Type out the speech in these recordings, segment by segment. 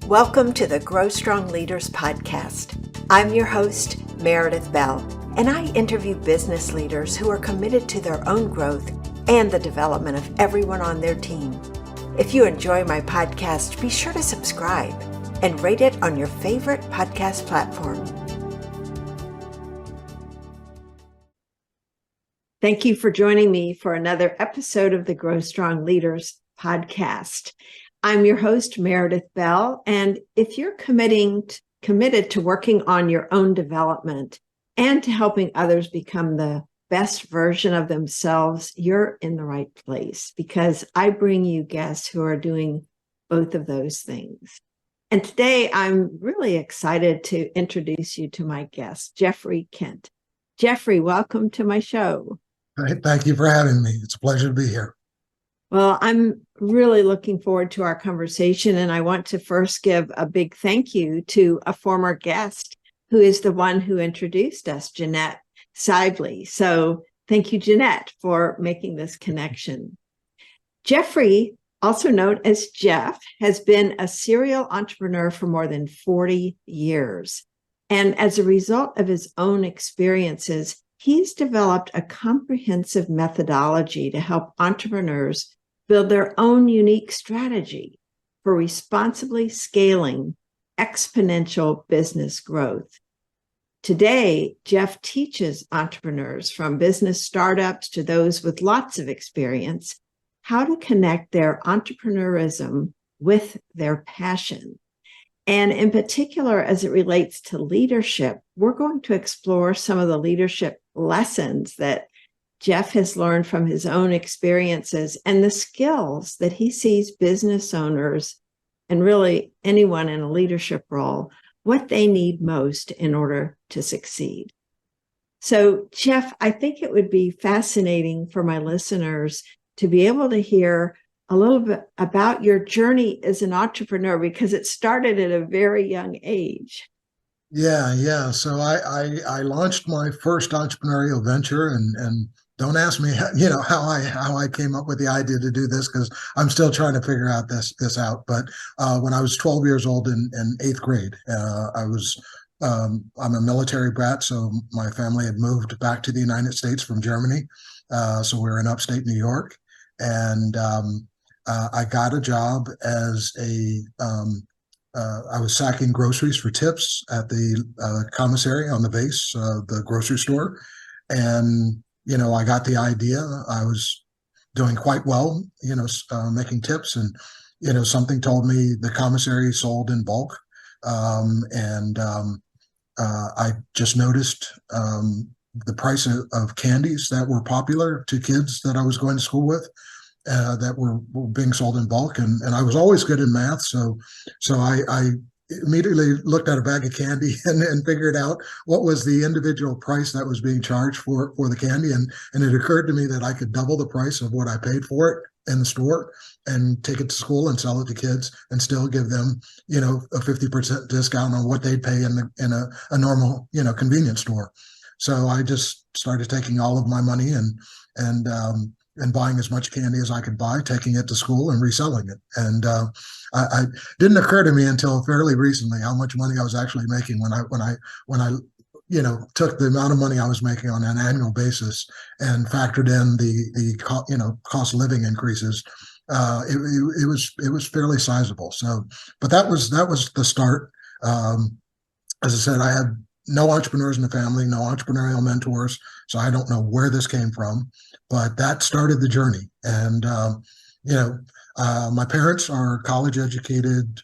Welcome to the Grow Strong Leaders podcast. I'm your host, Meredith Bell, and I interview business leaders who are committed to their own growth and the development of everyone on their team. If you enjoy my podcast, be sure to subscribe and rate it on your favorite podcast platform. Thank you for joining me for another episode of the Grow Strong Leaders podcast. I'm your host, Meredith Bell, and if you're committed to working on your own development and to helping others become the best version of themselves, you're in the right place because I bring you guests who are doing both of those things. And today I'm really excited to introduce you to my guest, Geoffrey Kent. Geoffrey, welcome to my show. Thank you for having me. It's a pleasure to be here. Well, I'm really looking forward to our conversation, and I want to first give a big thank you to a former guest who is the one who introduced us, Jeanette Sidley. So thank you, Jeanette, for making this connection. Geoffrey, also known as Geoff, has been a serial entrepreneur for more than 40 years. And as a result of his own experiences, he's developed a comprehensive methodology to help entrepreneurs build their own unique strategy for responsibly scaling exponential business growth. Today, Geoff teaches entrepreneurs from business startups to those with lots of experience how to connect their entrepreneurism with their passion. And in particular, as it relates to leadership, we're going to explore some of the leadership lessons that Geoff has learned from his own experiences and the skills that he sees business owners and really anyone in a leadership role, what they need most in order to succeed. So, Geoff, I think it would be fascinating for my listeners to be able to hear a little bit about your journey as an entrepreneur, because it started at a very young age. Yeah. So I launched my first entrepreneurial venture, and don't ask me, how I came up with the idea to do this, because I'm still trying to figure out this out. But when I was 12 years old in eighth grade, I'm a military brat, so my family had moved back to the United States from Germany. So we were in upstate New York, and I got a job as I was sacking groceries for tips at the commissary on the base, the grocery store. And, I got the idea. I was doing quite well, making tips. And, something told me the commissary sold in bulk. I just noticed the price of candies that were popular to kids that I was going to school with. That were being sold in bulk, and I was always good in math, so I immediately looked at a bag of candy and figured out what was the individual price that was being charged for the candy, and it occurred to me that I could double the price of what I paid for it in the store and take it to school and sell it to kids and still give them a 50% discount on what they'd pay in a normal convenience store. So I just started taking all of my money and buying as much candy as I could buy, taking it to school and reselling it. And I didn't occur to me until fairly recently how much money I was actually making when I took the amount of money I was making on an annual basis and factored in the cost of living increases. It was fairly sizable. So, but that was the start. As I said, I had no entrepreneurs in the family, no entrepreneurial mentors, so I don't know where this came from, but that started the journey. And my parents are college educated,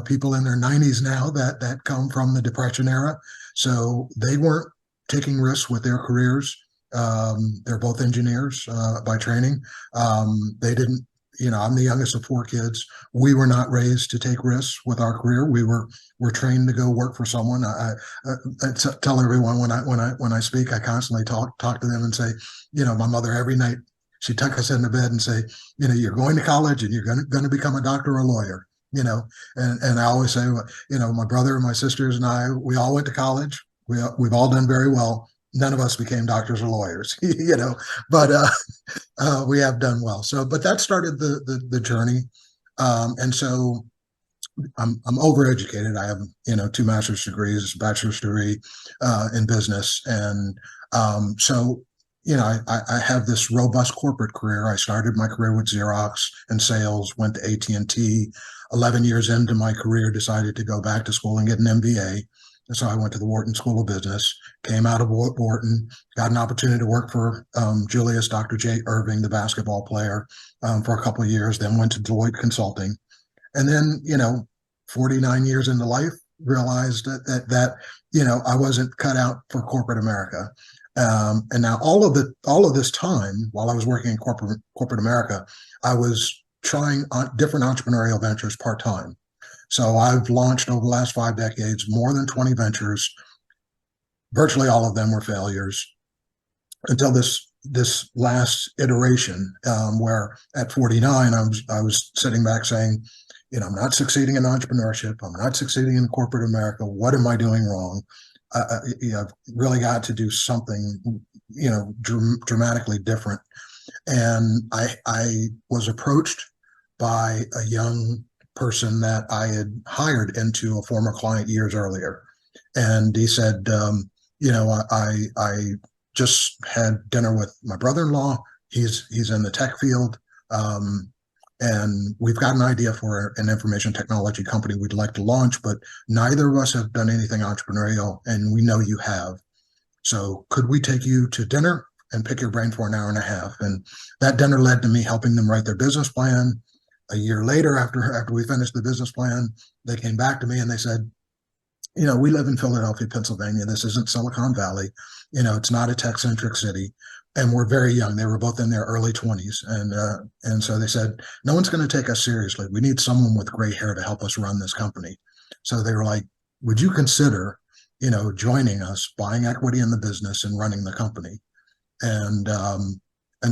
people in their 90s now that come from the Depression era, so they weren't taking risks with their careers. They're both engineers by training. They didn't. I'm the youngest of four kids. We were not raised to take risks with our career. We're trained to go work for someone. I tell everyone when I speak, I constantly talk to them and say, my mother every night, she'd tuck us into bed and say, you're going to college and you're going to become a doctor or a lawyer. And I always say, my brother and my sisters and I, we all went to college. We've all done very well. None of us became doctors or lawyers, but we have done well. So, but that started the journey. And so I'm overeducated. I have, two master's degrees, a bachelor's degree in business. And so, I have this robust corporate career. I started my career with Xerox and sales, went to AT&T. 11 years into my career, decided to go back to school and get an MBA. And so I went to the Wharton School of Business, came out of Wharton, got an opportunity to work for Julius, Dr. J. Irving, the basketball player, for a couple of years, then went to Deloitte Consulting. And then, 49 years into life, realized that I wasn't cut out for corporate America. And now all of this time, while I was working in corporate America, I was trying different entrepreneurial ventures part-time. So I've launched over the last 5 decades more than 20 ventures. Virtually all of them were failures until this last iteration, where at 49, I was sitting back saying, I'm not succeeding in entrepreneurship. I'm not succeeding in corporate America. What am I doing wrong? I've really got to do something, dramatically different. And I was approached by a young person that I had hired into a former client years earlier. And he said, I just had dinner with my brother-in-law. He's in the tech field. And we've got an idea for an information technology company we'd like to launch, but neither of us have done anything entrepreneurial, and we know you have. So could we take you to dinner and pick your brain for an hour and a half? And that dinner led to me helping them write their business plan. A year later, after we finished the business plan, they came back to me and they said, we live in Philadelphia, Pennsylvania. This isn't Silicon Valley. It's not a tech-centric city. And we're very young. They were both in their early 20s. And so they said, no one's going to take us seriously. We need someone with gray hair to help us run this company. So they were like, would you consider, joining us, buying equity in the business and running the company? And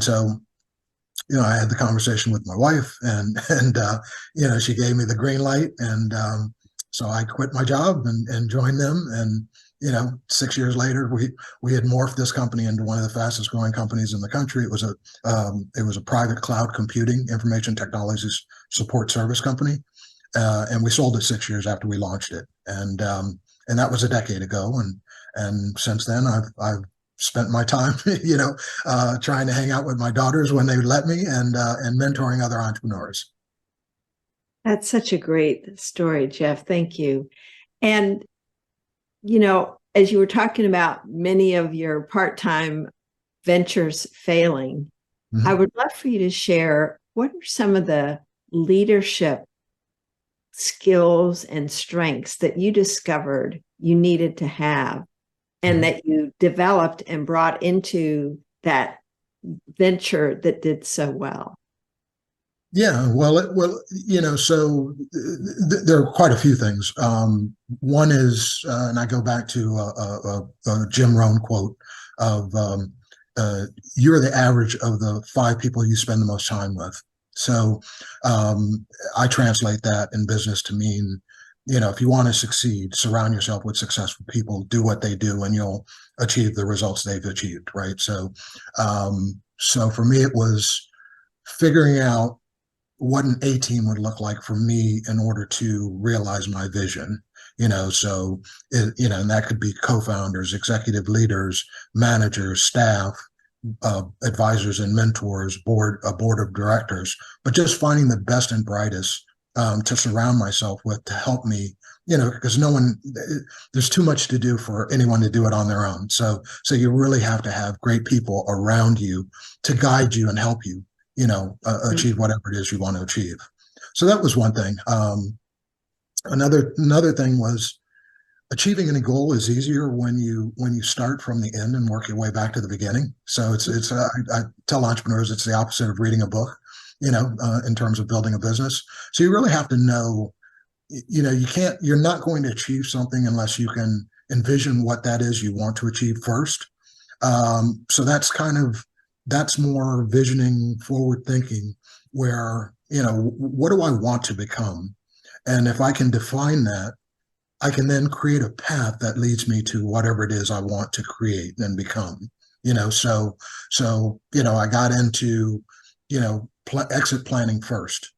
so, I had the conversation with my wife and she gave me the green light. And so I quit my job and joined them. And 6 years later, we had morphed this company into one of the fastest growing companies in the country. It was a private cloud computing information technologies support service company, and we sold it 6 years after we launched it. And that was a decade ago. And since then, I've spent my time, trying to hang out with my daughters when they let me, and mentoring other entrepreneurs. That's such a great story, Geoff. Thank you. And as you were talking about many of your part-time ventures failing, I would love for you to share what are some of the leadership skills and strengths that you discovered you needed to have and that you developed and brought into that venture that did so well? Yeah, well, so there are quite a few things. One is, and I go back to a Jim Rohn quote of, you're the average of the 5 people you spend the most time with. So I translate that in business to mean, if you want to succeed, surround yourself with successful people, do what they do, and you'll achieve the results they've achieved, right? So, so for me, it was figuring out what an A team would look like for me in order to realize my vision, and that could be co-founders, executive leaders, managers, staff, advisors and mentors, a board of directors, but just finding the best and brightest to surround myself with to help me, because there's too much to do for anyone to do it on their own. So you really have to have great people around you to guide you and help you, achieve whatever it is you want to achieve. So that was one thing. Another thing was achieving any goal is easier when you start from the end and work your way back to the beginning. So I tell entrepreneurs it's the opposite of reading a book, in terms of building a business. So you really have to know, you're not going to achieve something unless you can envision what that is you want to achieve first. So that's more visioning, forward thinking, where, what do I want to become? And if I can define that, I can then create a path that leads me to whatever it is I want to create and become, so I got into, exit planning first,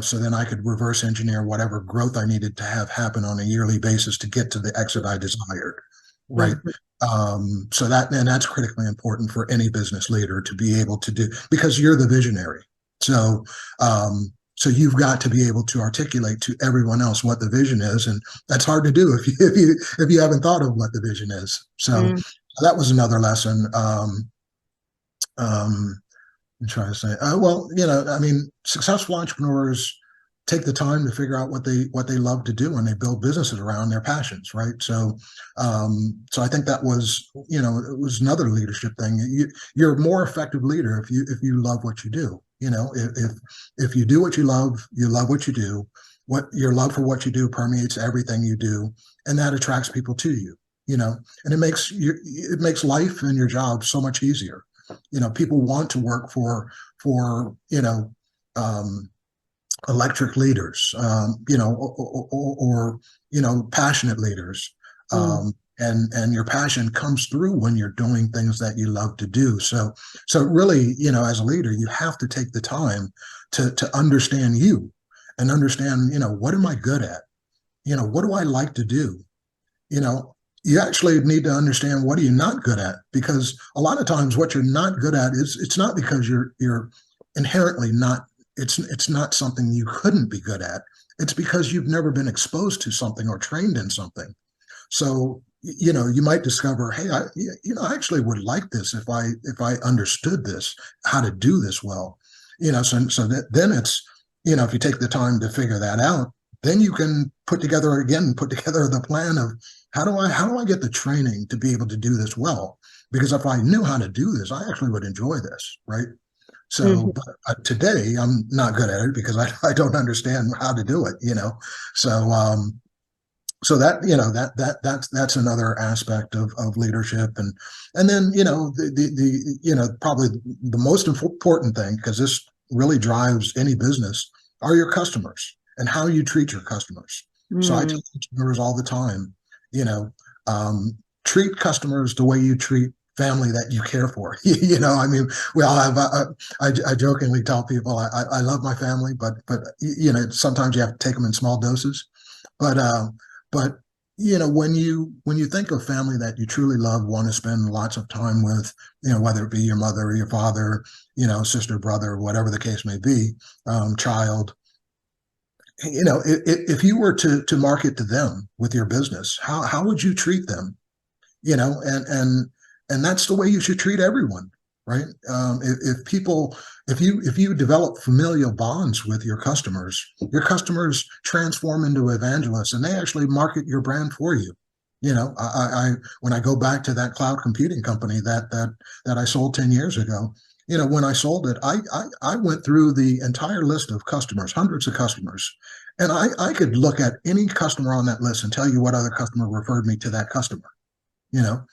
so then I could reverse engineer whatever growth I needed to have happen on a yearly basis to get to the exit I desired, right? Mhm. So that's critically important for any business leader to be able to do, because you're the visionary. So, so you've got to be able to articulate to everyone else what the vision is, and that's hard to do if you haven't thought of what the vision is. So Mm. that was another lesson. I'm trying to say, well, I mean, successful entrepreneurs take the time to figure out what they love to do, and they build businesses around their passions, right? So, so I think that was, it was another leadership thing. You're a more effective leader if you love what you do. If you do what you love what you do. What your love for what you do permeates everything you do, and that attracts people to you. And it makes life and your job so much easier. People want to work for um, electric leaders, or passionate leaders. Mm. And your passion comes through when you're doing things that you love to do. So really, as a leader, you have to take the time to understand you and understand, what am I good at? What do I like to do? you know, you actually need to understand what are you not good at, because a lot of times what you're not good at is, it's not because you're inherently not, it's not something you couldn't be good at. It's because you've never been exposed to something or trained in something. So, you might discover, hey, I actually would like this if I understood this, how to do this well. Then it's, if you take the time to figure that out, then you can put together the plan of how do I get the training to be able to do this well? Because if I knew how to do this, I actually would enjoy this, right? So, Mhm. but today I'm not good at it because I don't understand how to do it. So, so that that's another aspect of leadership. And then the probably the most important thing, because this really drives any business, are your customers and how you treat your customers. So I tell Mm. entrepreneurs all the time, you know um, treat customers the way you treat family that you care for. I mean, we all have, I jokingly tell people I love my family, but sometimes you have to take them in small doses. But um, but when you think of family that you truly love, want to spend lots of time with, whether it be your mother or your father, sister, brother, whatever the case may be, child, if you were to market to them with your business, how would you treat them? And that's the way you should treat everyone, right? If you develop familial bonds with your customers transform into evangelists, and they actually market your brand for you. When I go back to that cloud computing company that I sold 10 years ago, when I sold it, I went through the entire list of customers, hundreds of customers, and I could look at any customer on that list and tell you what other customer referred me to that customer. you know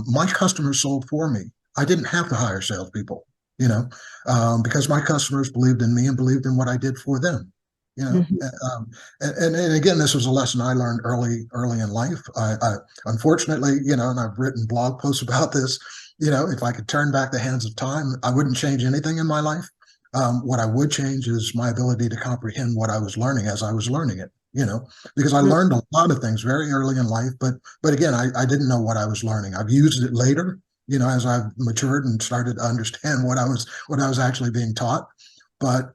my customers sold for me. I didn't have to hire salespeople, because my customers believed in me and believed in what I did for them. you know Mhm. and again, this was a lesson I learned early in life. I unfortunately, and I've written blog posts about this. If I could turn back the hands of time, I wouldn't change anything in my life. What I would change is my ability to comprehend what I was learning as I was learning it. Because I learned a lot of things very early in life, but again, I didn't know what I was learning. I've used it later, as I've matured and started to understand what I was actually being taught. But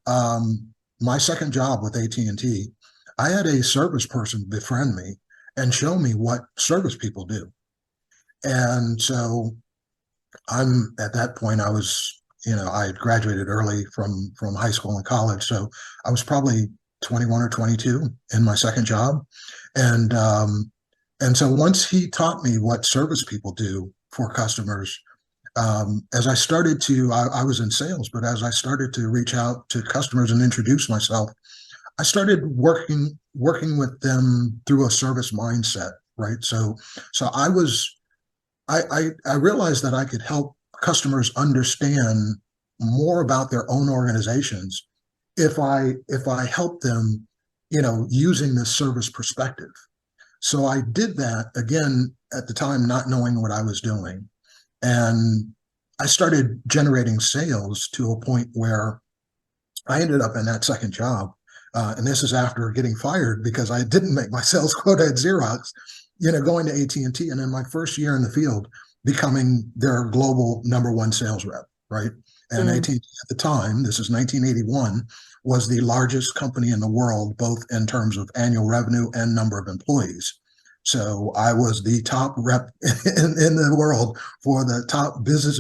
my second job with AT&T, I had a service person befriend me and show me what service people do. And so I'm at that point, I had graduated early from high school and college, so I was probably 21 or 22 in my second job. And um, and so once he taught me what service people do for customers, as I started to, I was in sales, but as I started to reach out to customers and introduce myself, I started working with them through a service mindset, right? So I realized that I could help customers understand more about their own organizations if I help them, using this service perspective. So I did that again at the time, not knowing what I was doing. And I started generating sales to a point where I ended up in that second job. And this is after getting fired because I didn't make my sales quota at Xerox, going to AT&T. And in my first year in the field, becoming their global #1 sales rep, right? And Mm. AT&T at the time, this is 1981, was the largest company in the world, both in terms of annual revenue and number of employees. So I was the top rep in the world for the top business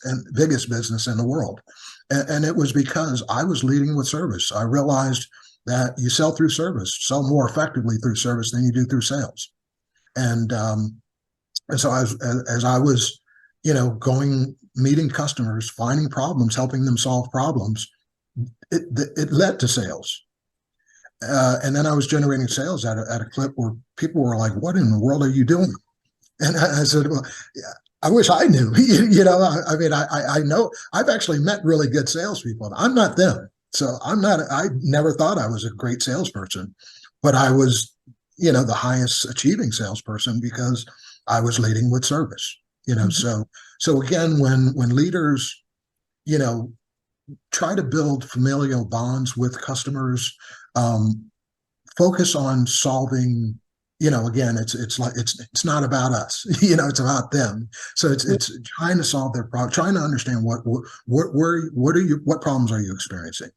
and biggest business in the world. And it was because I was leading with service. I realized that you sell through service, sell more effectively through service than you do through sales. And so as I was, going, meeting customers, finding problems, helping them solve problems, it led to sales. And then I was generating sales at a clip where people were like, "What in the world are you doing?" And I said, "Well, yeah, I wish I knew." I mean, I know I've actually met really good salespeople. I'm not them, so I'm not. I never thought I was a great salesperson, but I was, the highest achieving salesperson because I was leading with service. Mhm. So again, when leaders, you know, try to build familial bonds with customers, um, focus on solving, again, it's not about us, it's about them. So it's trying to solve their problem, trying to understand what problems are you experiencing,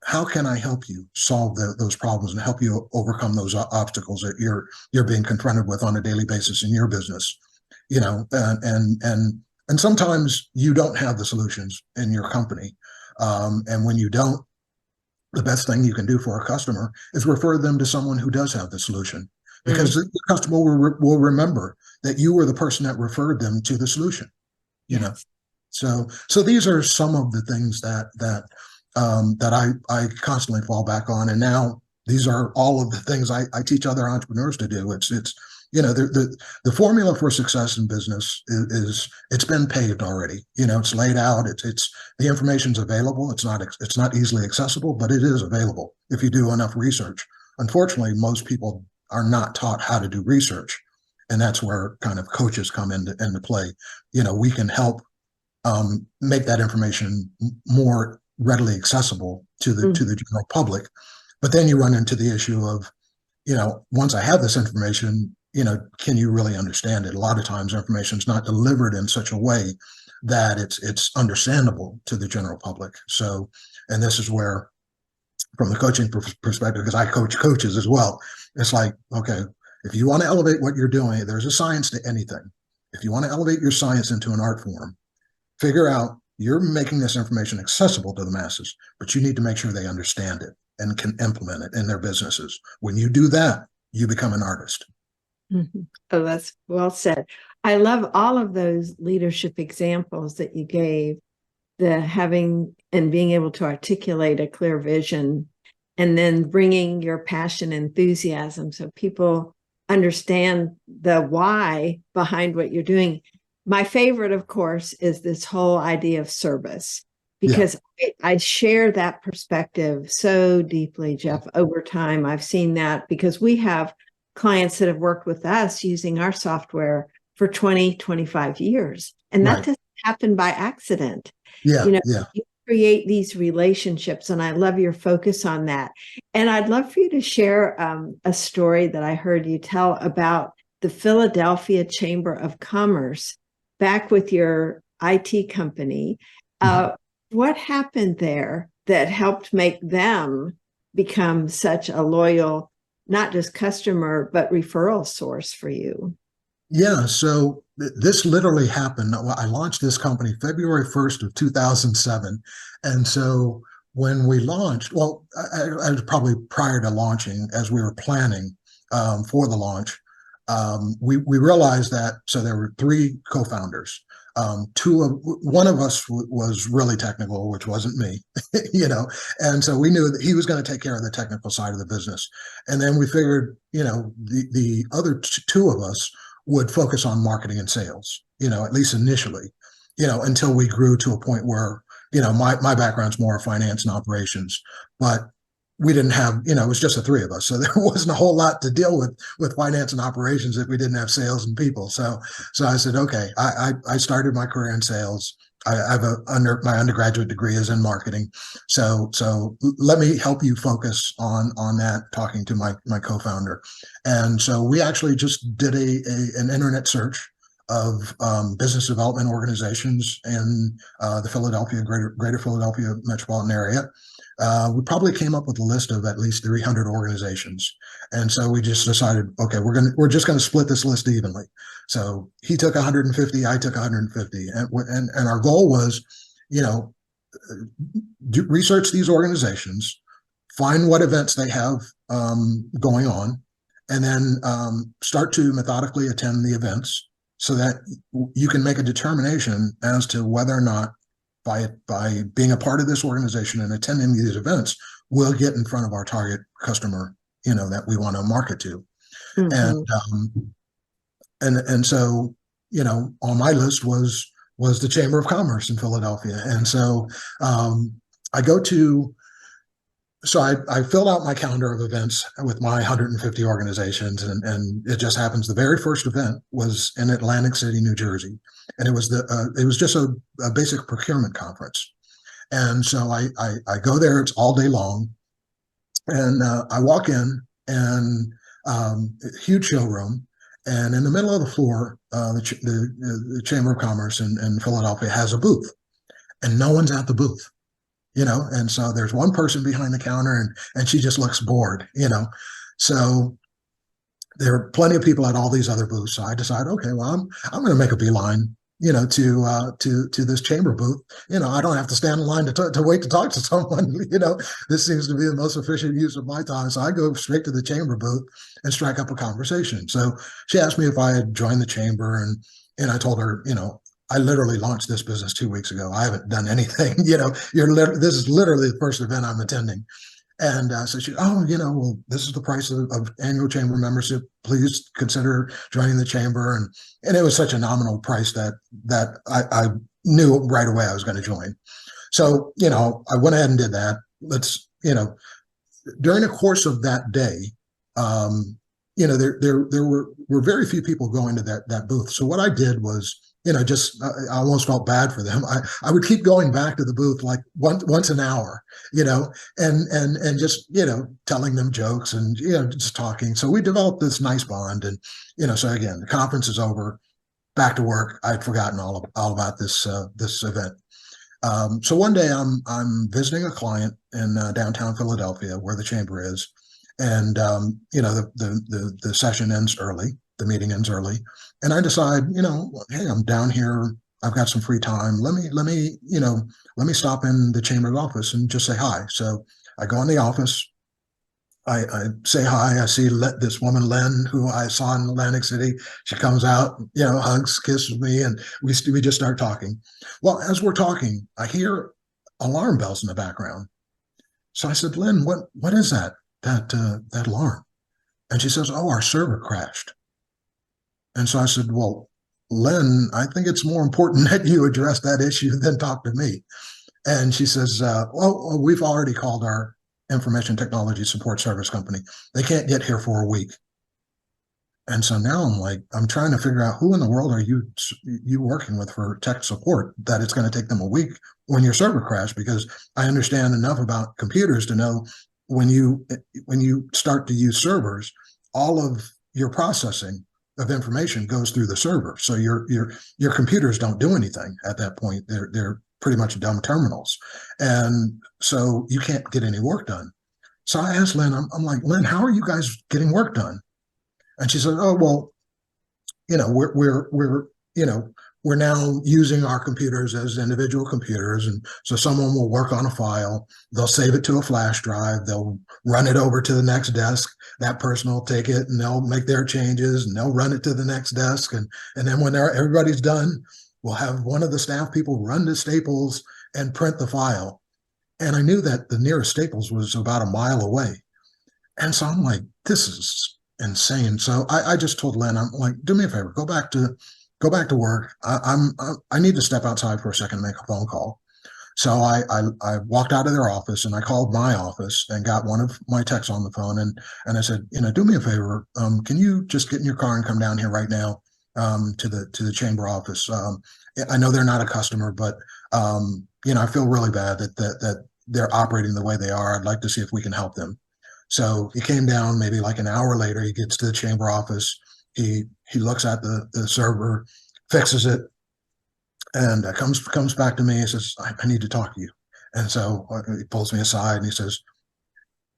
how can I help you solve those problems and help you overcome those obstacles that you're being confronted with on a daily basis in your business. And sometimes you don't have the solutions in your company, and when you don't, the best thing you can do for a customer is refer them to someone who does have the solution, Mm. because the customer will remember that you were the person that referred them to the solution. Yes. So these are some of the things that I constantly fall back on, and now these are all of the things I teach other entrepreneurs to do. It's the formula for success in business is it's been paved already. It's laid out. It's the information's available. It's not easily accessible, but it is available if you do enough research. Unfortunately, most people are not taught how to do research, and that's where kind of coaches come into play. We can help make that information more readily accessible to the Mm. general public. But then you run into the issue of, once I have this information, can you really understand it? A lot of times information is not delivered in such a way that it's understandable to the general public. So, and this is where, from the coaching perspective, because I coach coaches as well, it's like, okay, if you want to elevate what you're doing, there's a science to anything. If you want to elevate your science into an art form, figure out you're making this information accessible to the masses, but you need to make sure they understand it and can implement it in their businesses. When you do that, you become an artist. Mhm. Oh, that's well said. I love all of those leadership examples that you gave, the having and being able to articulate a clear vision, and then bringing your passion, enthusiasm, so people understand the why behind what you're doing. My favorite, of course, is this whole idea of service, Yeah. because I share that perspective so deeply, Geoff. Over time, I've seen that because we have clients that have worked with us using our software for 20, 25 years. And that Right. doesn't happen by accident. Yeah. You know, Yeah. you create these relationships, and I love your focus on that. And I'd love for you to share a story that I heard you tell about the Philadelphia Chamber of Commerce back with your IT company. Mhm. What happened there that helped make them become such a loyal, not just customer, but referral source for you? Yeah. So this literally happened. I launched this company February 1st of 2007. And so when we launched, well, I was probably prior to launching, as we were planning for the launch, we realized that, so there were three co-founders. One of us was really technical, which wasn't me, and so we knew that he was going to take care of the technical side of the business. And then we figured, the other two of us would focus on marketing and sales, at least initially, until we grew to a point where, my background's more finance and operations, but we didn't have, it was just the three of us. So there wasn't a whole lot to deal with finance and operations if we didn't have sales and people. So I said, okay, I started my career in sales. I have my undergraduate degree is in marketing. So let me help you focus on that, talking to my co-founder. And so we actually just did an internet search of business development organizations in the Philadelphia, greater Philadelphia metropolitan area. We probably came up with a list of at least 300 organizations. And so we just decided, okay, we're just going to split this list evenly. So he took 150, I took 150. And our goal was, research these organizations, find what events they have going on, and then start to methodically attend the events so that you can make a determination as to whether or not by being a part of this organization and attending these events, we'll get in front of our target customer, that we want to market to. Mm-hmm. And so, on my list was the Chamber of Commerce in Philadelphia. And so I filled out my calendar of events with my 150 organizations, and it just happens the very first event was in Atlantic City, New Jersey, and it was just a basic procurement conference. And so I go there. It's all day long, and I walk in, and huge showroom, and in the middle of the floor, the Chamber of Commerce in Philadelphia has a booth, and no one's at the booth. And so there's one person behind the counter, and she just looks bored, So there are plenty of people at all these other booths. So I decided, okay, well, I'm going to make a beeline, to this chamber booth. I don't have to stand in line to wait to talk to someone. This seems to be the most efficient use of my time. So I go straight to the chamber booth and strike up a conversation. So she asked me if I had joined the chamber, and I told her, I literally launched this business 2 weeks ago. I haven't done anything. This is literally the first event I'm attending. And so she, well, this is the price of annual chamber membership. Please consider joining the chamber. And it was such a nominal price that I knew right away I was going to join. So, I went ahead and did that. During the course of that day, there were very few people going to that booth. So what I did was, I almost felt bad for them. I would keep going back to the booth like once an hour, and just, telling them jokes and, just talking. So we developed this nice bond. And, so again, the conference is over, back to work. I'd forgotten all about this event. So one day I'm visiting a client in downtown Philadelphia where the chamber is. And, the session ends early. The meeting ends early, and I decide, hey, I'm down here. I've got some free time. Let me stop in the chamber's office and just say hi. So I go in the office. I say hi. I see this woman, Len, who I saw in Atlantic City. She comes out, hugs, kisses me, and we just start talking. Well, as we're talking, I hear alarm bells in the background. So I said, Len, what is that alarm? And she says, oh, our server crashed. And so I said, well, Len, I think it's more important that you address that issue than talk to me. And she says, well, we've already called our information technology support service company. They can't get here for a week. And so now I'm trying to figure out who in the world are you working with for tech support that it's going to take them a week when your server crashed, because I understand enough about computers to know when you start to use servers, all of your processing of information goes through the server. So your computers don't do anything at that point. They're pretty much dumb terminals. And so you can't get any work done. So I asked Lynn, I'm like, Lynn, how are you guys getting work done? And she said, oh, well, we're now using our computers as individual computers. And so someone will work on a file, they'll save it to a flash drive, they'll run it over to the next desk. That person will take it and they'll make their changes and they'll run it to the next desk. And then when everybody's done, we'll have one of the staff people run to Staples and print the file. And I knew that the nearest Staples was about a mile away. And so I'm like, this is insane. So I just told Lynn, I'm like, do me a favor, go back to work. I need to step outside for a second and make a phone call. So I walked out of their office and I called my office and got one of my techs on the phone and I said, do me a favor. Can you just get in your car and come down here right now? to the chamber office. I know they're not a customer, but I feel really bad that they're operating the way they are. I'd like to see if we can help them. So he came down maybe like an hour later. He gets to the chamber office. He looks at the server, fixes it, and comes back to me and says, I need to talk to you. And so he pulls me aside and he says,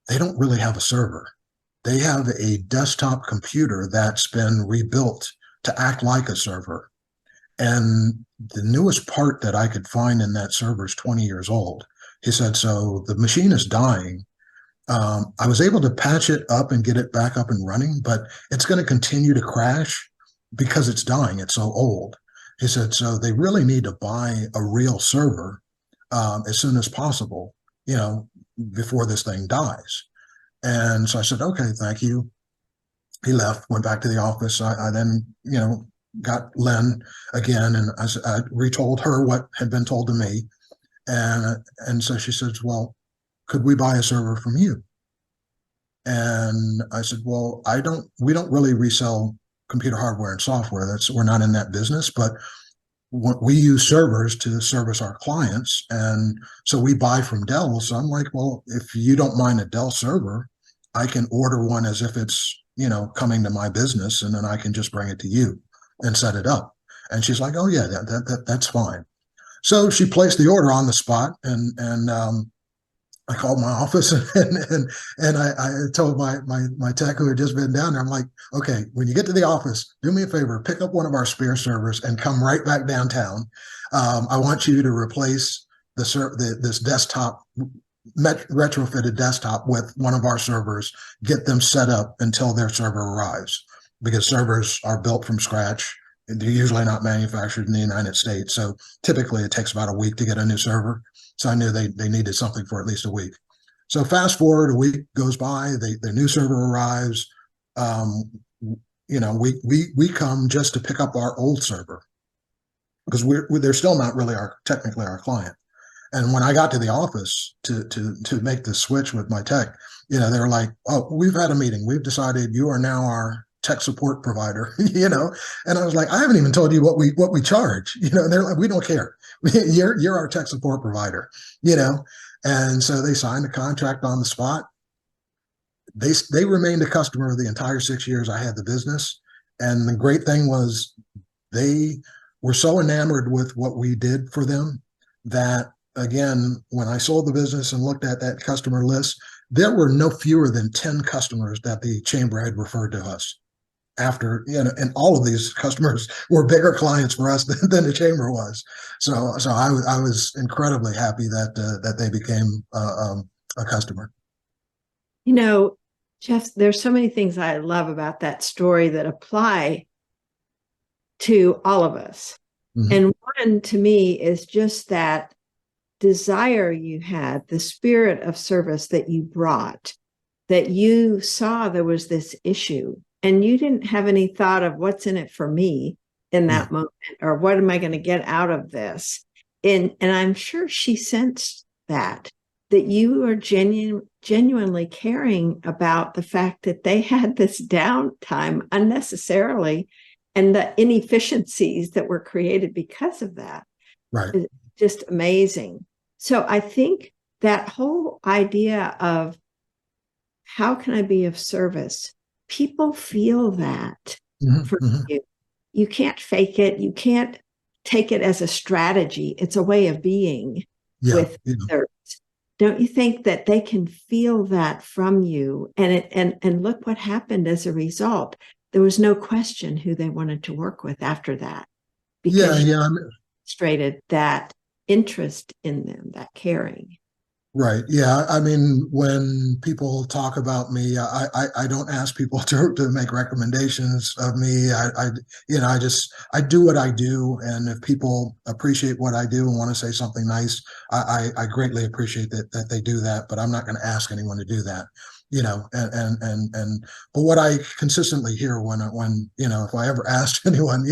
they don't really have a server. They have a desktop computer that's been rebuilt to act like a server. And the newest part that I could find in that server is 20 years old. He said, so the machine is dying. I was able to patch it up and get it back up and running, but it's going to continue to crash because it's dying. It's so old. He said, so they really need to buy a real server as soon as possible, before this thing dies. And so I said, okay, thank you. He left, went back to the office. I then, got Lynn again, and I retold her what had been told to me. And so she says, well, could we buy a server from you? And I said, well, we don't really resell computer hardware and software. We're not in that business, but we use servers to service our clients. And so we buy from Dell. So I'm like, well, if you don't mind a Dell server, I can order one as if it's, coming to my business, and then I can just bring it to you and set it up. And she's like, oh yeah, that's fine. So she placed the order on the spot, and I called my office and I told my tech who had just been down there, I'm like, okay, when you get to the office, do me a favor, pick up one of our spare servers and come right back downtown. I want you to replace this desktop, retrofitted desktop with one of our servers, get them set up until their server arrives, because servers are built from scratch. They're usually not manufactured in the United States. So typically it takes about a week to get a new server. So I knew they needed something for at least a week. So fast forward, a week goes by, the new server arrives. We come just to pick up our old server, because they're still not really technically our client. And when I got to the office to make the switch with my tech, they were like, oh, we've had a meeting. We've decided you are now our tech support provider, and I was like, I haven't even told you what we charge, and they're like, we don't care. You're our tech support provider, and so they signed a contract on the spot. They remained a customer the entire 6 years I had the business. And the great thing was they were so enamored with what we did for them that, again, when I sold the business and looked at that customer list, there were no fewer than 10 customers that the chamber had referred to us after, and all of these customers were bigger clients for us than the chamber was. So I was incredibly happy that they became a customer. Geoff, there's so many things I love about that story that apply to all of us. Mm-hmm. And one, to me, is just that desire you had, the spirit of service that you brought, that you saw there was this issue, and you didn't have any thought of what's in it for me in that moment, or what am I going to get out of this? And I'm sure she sensed that you are genuinely caring about the fact that they had this downtime unnecessarily, and the inefficiencies that were created because of that. Right. Is just amazing. So I think that whole idea of how can I be of service, people feel that from you. You can't fake it. You can't take it as a strategy. It's a way of being with others. Don't you think that they can feel that from you? And look what happened as a result. There was no question who they wanted to work with after that, because you demonstrated that interest in them, that caring. Right. Yeah. I mean, when people talk about me, I don't ask people to make recommendations of me. I do what I do. And if people appreciate what I do and want to say something nice, I greatly appreciate that they do that, but I'm not going to ask anyone to do that, but what I consistently hear when, if I ever asked anyone,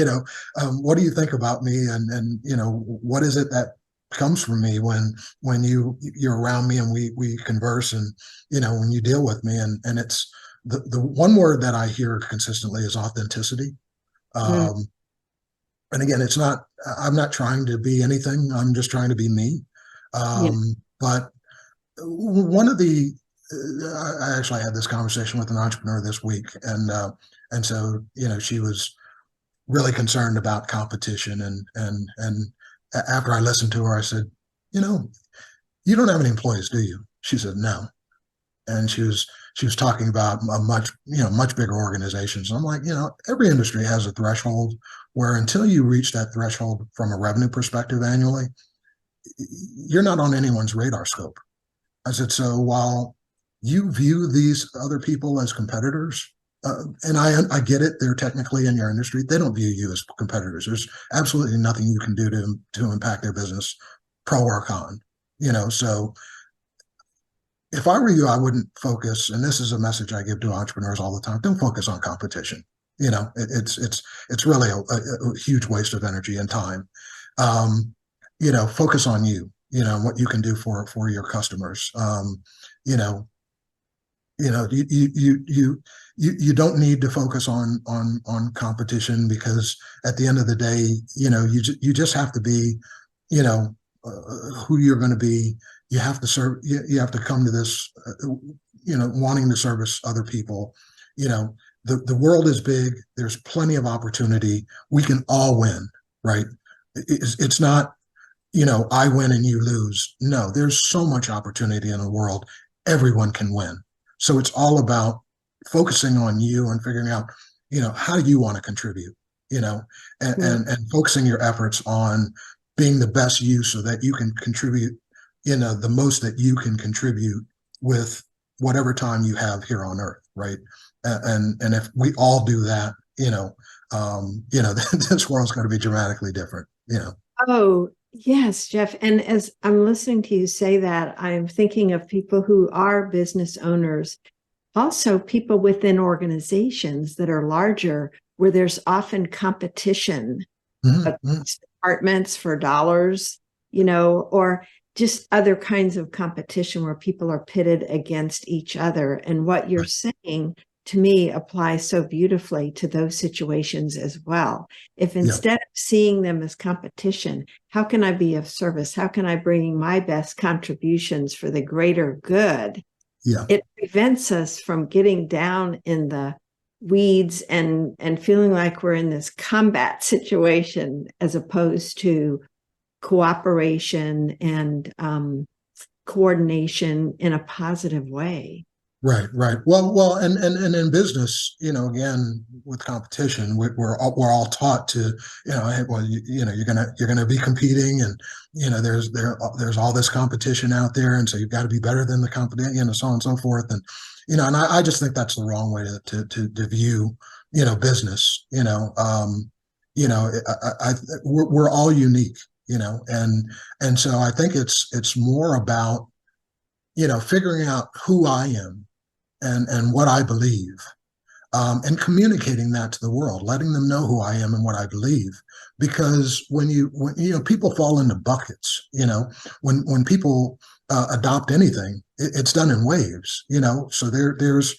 what do you think about me? And what is it that comes from me when you're around me and we converse, and when you deal with me, and it's the one word that I hear consistently is authenticity. and again, I'm not trying to be anything. I'm just trying to be me. Yeah. But one of the, I actually had this conversation with an entrepreneur this week, and so, she was really concerned about competition, and after I listened to her, I said, you know, you don't have any employees, do you? She said, no. And she was talking about a much bigger organizations. I'm like, every industry has a threshold where until you reach that threshold from a revenue perspective annually, you're not on anyone's radar scope. I said, so while you view these other people as competitors, and I get it, they're technically in your industry, they don't view you as competitors. There's absolutely nothing you can do to impact their business, pro or con. So if I were you, I wouldn't focus, and this is a message I give to entrepreneurs all the time, don't focus on competition. It's really a huge waste of energy and time. Focus on you, what you can do for your customers. You don't need to focus on competition, because at the end of the day, you just have to be, who you're going to be. You have to serve. You have to come to this, wanting to service other people. The world is big. There's plenty of opportunity. We can all win, right? It's not, I win and you lose. No, there's so much opportunity in the world. Everyone can win. So it's all about focusing on you and figuring out, how do you want to contribute, and focusing your efforts on being the best you, so that you can contribute, the most that you can contribute with whatever time you have here on earth. Right. And if we all do that, this world's going to be dramatically different, Oh, yes, Geoff. And as I'm listening to you say that, I'm thinking of people who are business owners, also people within organizations that are larger, where there's often competition across departments for dollars, or just other kinds of competition where people are pitted against each other. And what you're saying to me applies so beautifully to those situations as well. If instead of seeing them as competition, how can I be of service? How can I bring my best contributions for the greater good? Yeah. It prevents us from getting down in the weeds and feeling like we're in this combat situation, as opposed to cooperation and coordination in a positive way. Right. Well, and in business, again, with competition, we're all taught to, hey, well, you're gonna be competing, and there's all this competition out there, and so you've got to be better than the competition, so on and so forth, and and I just think that's the wrong way to view, business. We're all unique, and so I think it's more about, figuring out who I am and what I believe, and communicating that to the world, letting them know who I am and what I believe. Because when people fall into buckets, when people adopt anything, it's done in waves, so there's,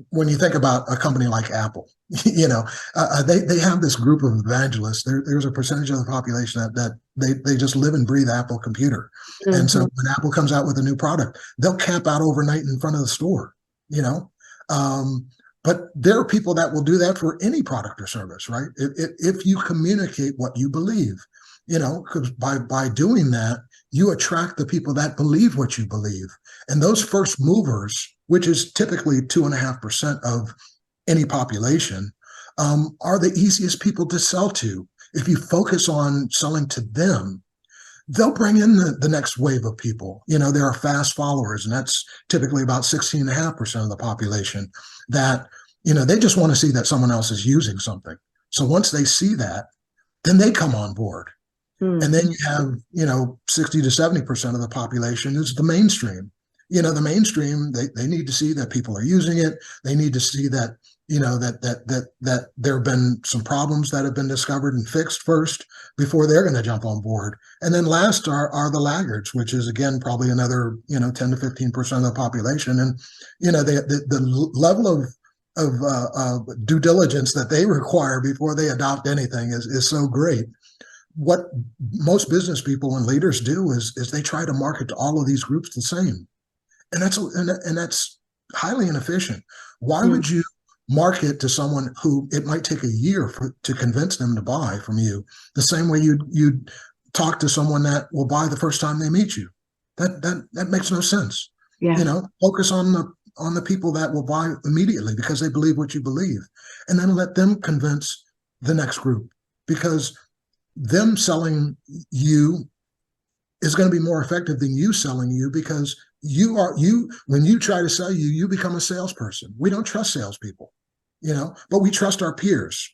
when you think about a company like Apple, they have this group of evangelists. There's a percentage of the population that they just live and breathe Apple computer. Mm-hmm. And so when Apple comes out with a new product, they'll camp out overnight in front of the store, but there are people that will do that for any product or service, right? If you communicate what you believe, because by doing that, you attract the people that believe what you believe. And those first movers, which is typically 2.5% of any population, are the easiest people to sell to. If you focus on selling to them, they'll bring in the next wave of people. There are fast followers, and that's typically about 16.5% of the population that, they just want to see that someone else is using something. So once they see that, then they come on board. And then you have, 60 to 70% of the population is the mainstream. The mainstream, they need to see that people are using it. They need to see that, that there have been some problems that have been discovered and fixed first before they're going to jump on board. And then last are the laggards, which is, again, probably another, 10 to 15% of the population. And, the level of due diligence that they require before they adopt anything is so great. What most business people and leaders do is they try to market to all of these groups the same, and that's highly inefficient. Why Mm. would you market to someone who it might take a year to convince them to buy from you, the same way you'd talk to someone that will buy the first time they meet you? That makes no sense. Yeah. Focus on the people that will buy immediately because they believe what you believe, and then let them convince the next group, because them selling you is going to be more effective than you selling you, because when you try to sell you become a salesperson. We don't trust salespeople, but we trust our peers,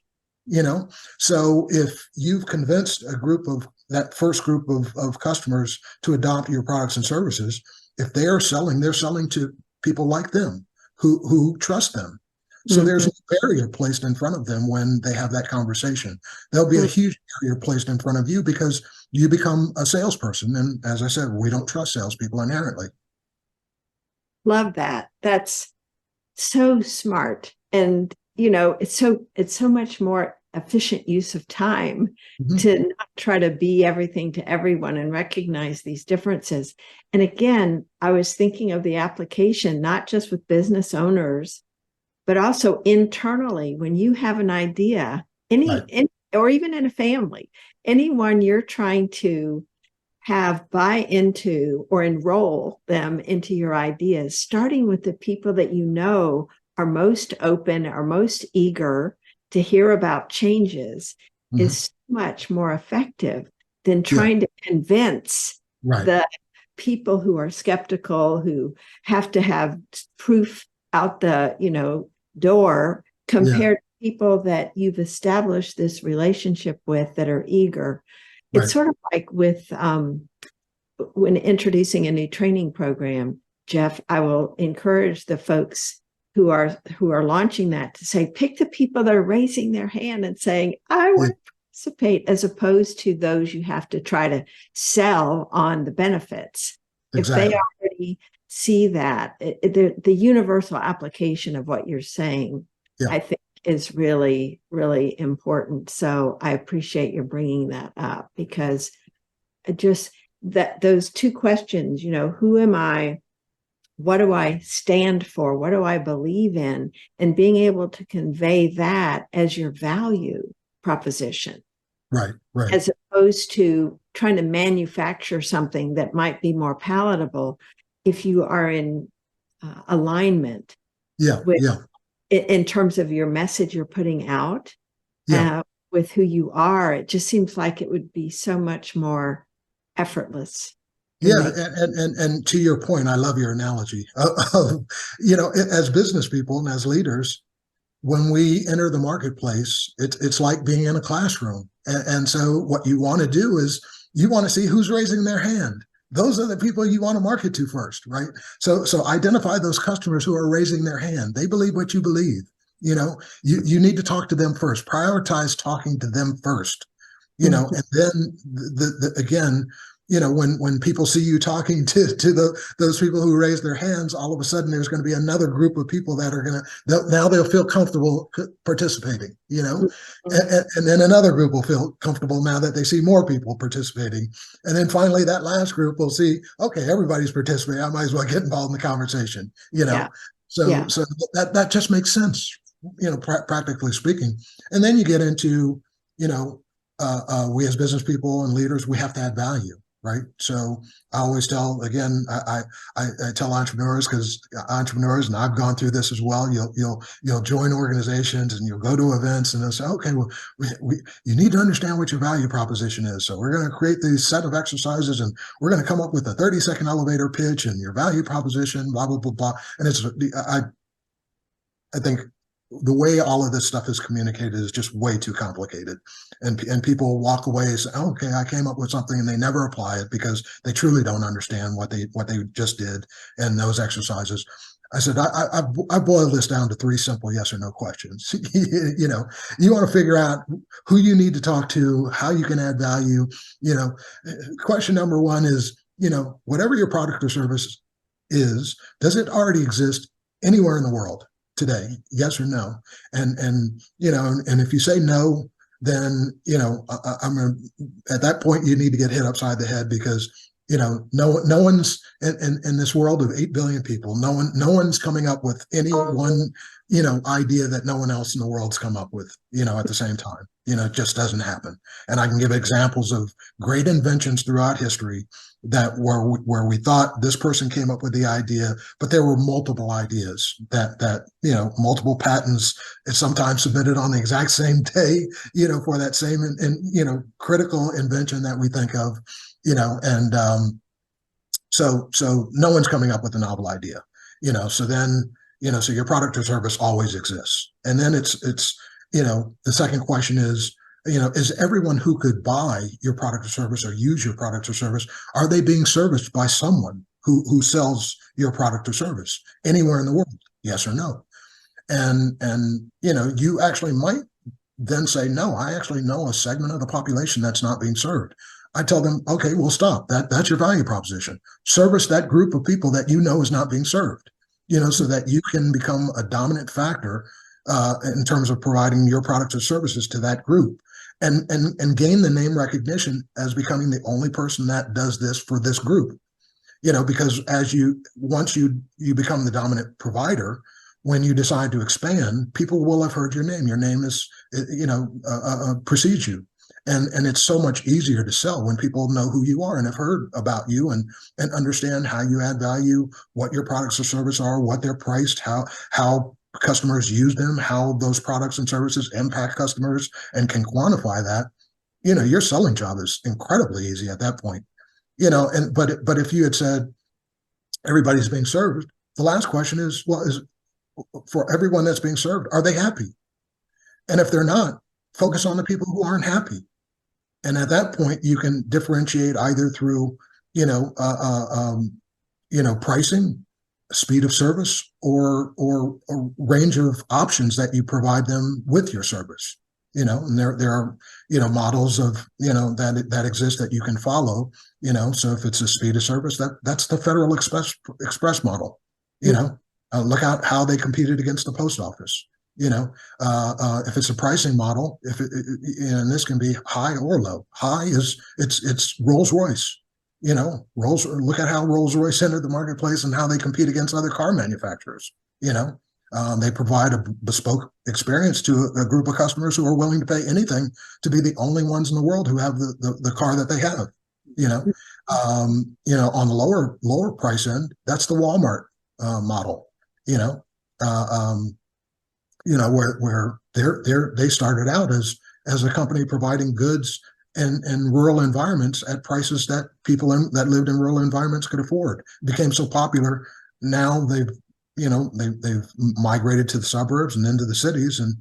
so if you've convinced that first group of customers to adopt your products and services, if they're selling to people like them who trust them. So there's Mhm. a barrier placed in front of them when they have that conversation. There'll be a huge barrier placed in front of you because you become a salesperson. And as I said, we don't trust salespeople inherently. Love that. That's so smart. And, it's so much more efficient use of time Mhm. to not try to be everything to everyone and recognize these differences. And again, I was thinking of the application, not just with business owners, but also internally. When you have an idea, Right. or even in a family, anyone you're trying to have buy into or enroll them into your ideas, starting with the people that are most open, are most eager to hear about changes, Mhm. is so much more effective than Yeah. trying to convince Right. the people who are skeptical, who have to have proof out the door, Yeah. compared to people that you've established this relationship with that are eager. It's Right. sort of like with when introducing a new training program, Geoff, I will encourage the folks who are launching that to say, pick the people that are raising their hand and saying, I Yeah. want to participate, as opposed to those you have to try to sell on the benefits. If they Exactly. already see that, the universal application of what you're saying, Yeah. I think, is really, really important. So I appreciate your bringing that up, because just those two questions, who am I? What do I stand for? What do I believe in? And being able to convey that as your value proposition, Right. Right. as opposed to trying to manufacture something that might be more palatable, if you are in alignment Yeah. with, Yeah. in terms of your message you're putting out, Yeah. with who you are. It just seems like it would be so much more effortless in Yeah, making. and to your point, I love your analogy as business people and as leaders, when we enter the marketplace, it's like being in a classroom. And so what you want to do is you want to see who's raising their hand. Those are the people you want to market to first, right? So identify those customers who are raising their hand. They believe what you believe. You need to talk to them first. Prioritize talking to them first. Mhm. And then again, when people see you talking to those people who raise their hands, all of a sudden there's going to be another group of people that are going to, now they'll feel comfortable participating, and then another group will feel comfortable now that they see more people participating. And then finally that last group will see, okay, everybody's participating. I might as well get involved in the conversation, Yeah. So Yeah. that just makes sense, practically speaking. And then you get into, we as business people and leaders, we have to add value, right? So I always tell, again, I tell entrepreneurs, because entrepreneurs, and I've gone through this as well. You'll join organizations and you'll go to events and they'll say, okay, well, you need to understand what your value proposition is. So we're going to create these set of exercises and we're going to come up with a 30-second elevator pitch and your value proposition, blah blah blah blah. And I think the way all of this stuff is communicated is just way too complicated, and people walk away and say, oh, okay, I came up with something, and they never apply it because they truly don't understand what they just did in those exercises. I said, I boiled this down to 3 simple yes or no questions. You want to figure out who you need to talk to, how you can add value. Question number 1 is, whatever your product or service is, does it already exist anywhere in the world? today? Yes or no? And and if you say no, then at that point you need to get hit upside the head, because no one's in this world of 8 billion people, no one's coming up with any one idea that no one else in the world's come up with at the same time. It just doesn't happen. And I can give examples of great inventions throughout history that where we thought this person came up with the idea, but there were multiple ideas that multiple patents is sometimes submitted on the exact same day for that same and critical invention that we think of. So no one's coming up with a novel idea. So then so your product or service always exists. And then it's the second question is everyone who could buy your product or service or use your product or service, are they being serviced by someone who sells your product or service anywhere in the world? Yes or no? And you actually might then say, no, I actually know a segment of the population that's not being served. I tell them, okay, well, stop. That's your value proposition. Service that group of people that is not being served, so that you can become a dominant factor in terms of providing your products or services to that group, and gain the name recognition as becoming the only person that does this for this group. Because once you become the dominant provider, when you decide to expand, people will have heard your name. Your name is, precedes you. And it's so much easier to sell when people know who you are and have heard about you and understand how you add value, what your products or services are, what they're priced, how customers use them, how those products and services impact customers, and can quantify that. Your selling job is incredibly easy at that point. But if you had said everybody's being served, the last question is, well, is for everyone that's being served, are they happy? And if they're not, focus on the people who aren't happy. And at that point, you can differentiate either through, pricing, speed of service, or a range of options that you provide them with your service. And there are models of that exist that you can follow. So if it's a speed of service, that's the Federal Express model. Look out how they competed against the post office. If it's a pricing model, and this can be high or low. High is it's Rolls-Royce. Look at how Rolls-Royce entered the marketplace and how they compete against other car manufacturers. They provide a bespoke experience to a group of customers who are willing to pay anything to be the only ones in the world who have the car that they have. On the lower price end, that's the Walmart model. Where they started out as a company providing goods in rural environments at prices that people that lived in rural environments could afford. It became so popular. Now they've migrated to the suburbs and into the cities. And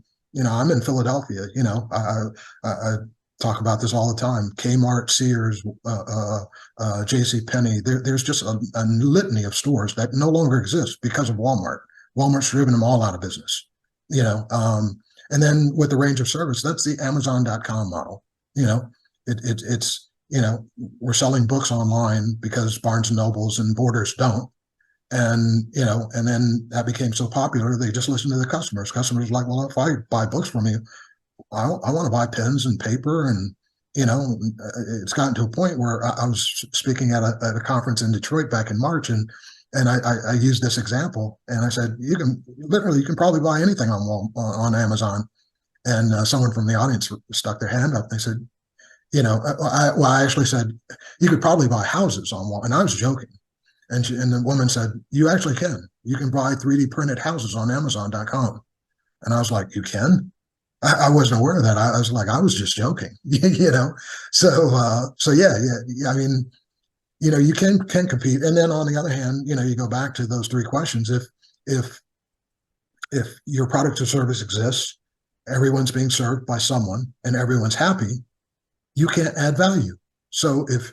I'm in Philadelphia. I talk about this all the time. Kmart, Sears, J.C. Penney. There's just a litany of stores that no longer exist because of Walmart. Walmart's driven them all out of business. And then with the range of service, that's the Amazon.com model. It's we're selling books online because Barnes and Nobles and Borders don't. And then that became so popular, they just listen to the customers. Customers are like, well, if I buy books from you, I want to buy pens and paper. And, it's gotten to a point where I was speaking at a conference in Detroit back in March, and I used this example, and I said, you can probably buy anything on Amazon. And someone from the audience stuck their hand up. They said, I actually said, you could probably buy houses on Walmart. And I was joking. And the woman said, you actually can. You can buy 3D printed houses on Amazon.com. And I was like, you can? I wasn't aware of that. I was like, I was just joking, So yeah. I mean, you can compete. And then on the other hand, you go back to those three questions. If your product or service exists, everyone's being served by someone, and everyone's happy, you can't add value. So if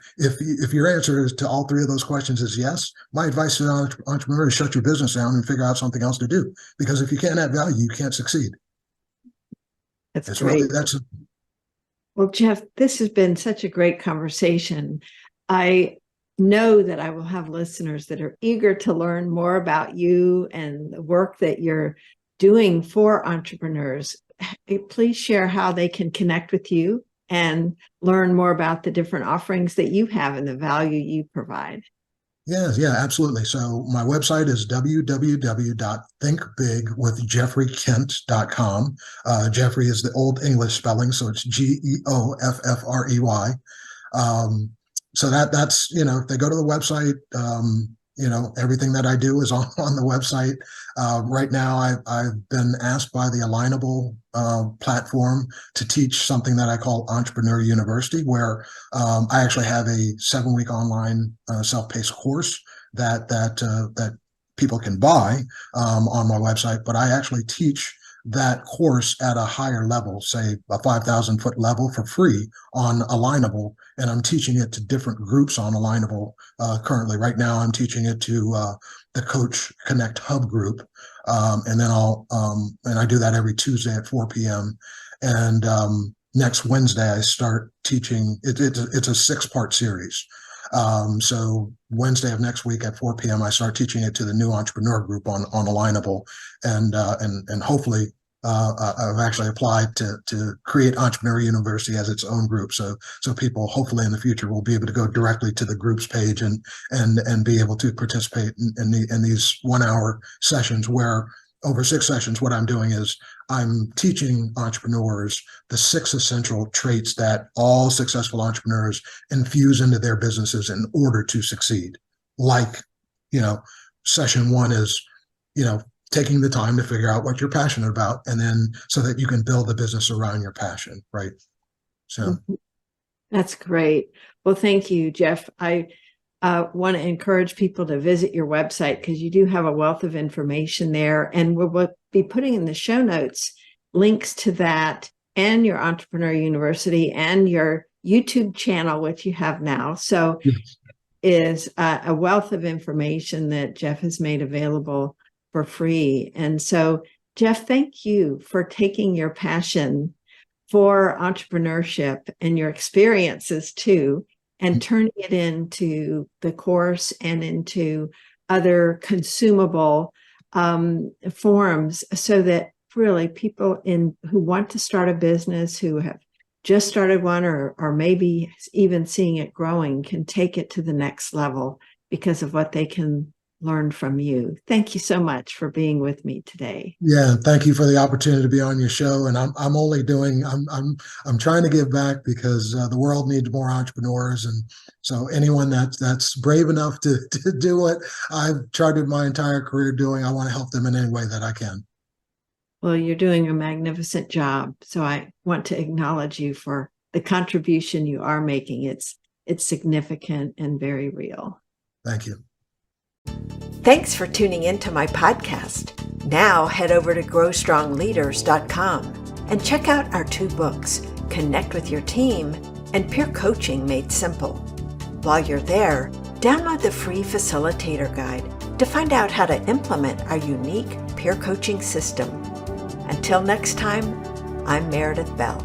your answer is to all three of those questions is yes, my advice to entrepreneurs is shut your business down and figure out something else to do. Because if you can't add value, you can't succeed. That's great. Well, Geoff, this has been such a great conversation. I know that I will have listeners that are eager to learn more about you and the work that you're doing for entrepreneurs. Please share how they can connect with you and learn more about the different offerings that you have and the value you provide. Yeah, absolutely. So my website is www.thinkbigwithgeoffreykent.com. Geoffrey is the old English spelling, so it's Geoffrey. So that's, if they go to the website, everything that I do is on the website. Right now, I've been asked by the Alignable platform to teach something that I call Entrepreneurial University, where I actually have a 7-week online self-paced course that people can buy on my website. But I actually teach that course at a higher level, say a 5,000-foot level for free on Alignable. And I'm teaching it to different groups on Alignable currently. Right now, I'm teaching it to the Coach Connect Hub group. And then and I do that every Tuesday at 4 p.m. And next Wednesday, I start teaching. It's a 6-part series. So Wednesday of next week at 4 p.m., I start teaching it to the new entrepreneur group on Alignable, and hopefully I've actually applied to create Entrepreneurial University as its own group. So people hopefully in the future will be able to go directly to the groups page and be able to participate in these 1-hour sessions, where over 6 sessions, what I'm doing is I'm teaching entrepreneurs the 6 essential traits that all successful entrepreneurs infuse into their businesses in order to succeed. Like, session 1 is, taking the time to figure out what you're passionate about, and then so that you can build the business around your passion, right? So that's great. Well, thank you, Geoff. I want to encourage people to visit your website, because you do have a wealth of information there. And we'll be putting in the show notes links to that, and your Entrepreneurial University and your YouTube channel, which you have now. So is a wealth of information that Geoff has made available for free. And so, Geoff, thank you for taking your passion for entrepreneurship and your experiences too, and turning it into the course and into other consumable forms, so that really people who want to start a business, who have just started one, or maybe even seeing it growing, can take it to the next level because of what they can learn from you. Thank you so much for being with me today. Yeah, thank you for the opportunity to be on your show. And I'm trying to give back, because the world needs more entrepreneurs. And so anyone that's brave enough to do what I've charted my entire career doing, I want to help them in any way that I can. Well, you're doing a magnificent job. So I want to acknowledge you for the contribution you are making. It's significant and very real. Thank you. Thanks for tuning in to my podcast. Now head over to growstrongleaders.com and check out our 2 books, Connect with Your Team and Peer Coaching Made Simple. While you're there, download the free facilitator guide to find out how to implement our unique peer coaching system. Until next time, I'm Meredith Bell.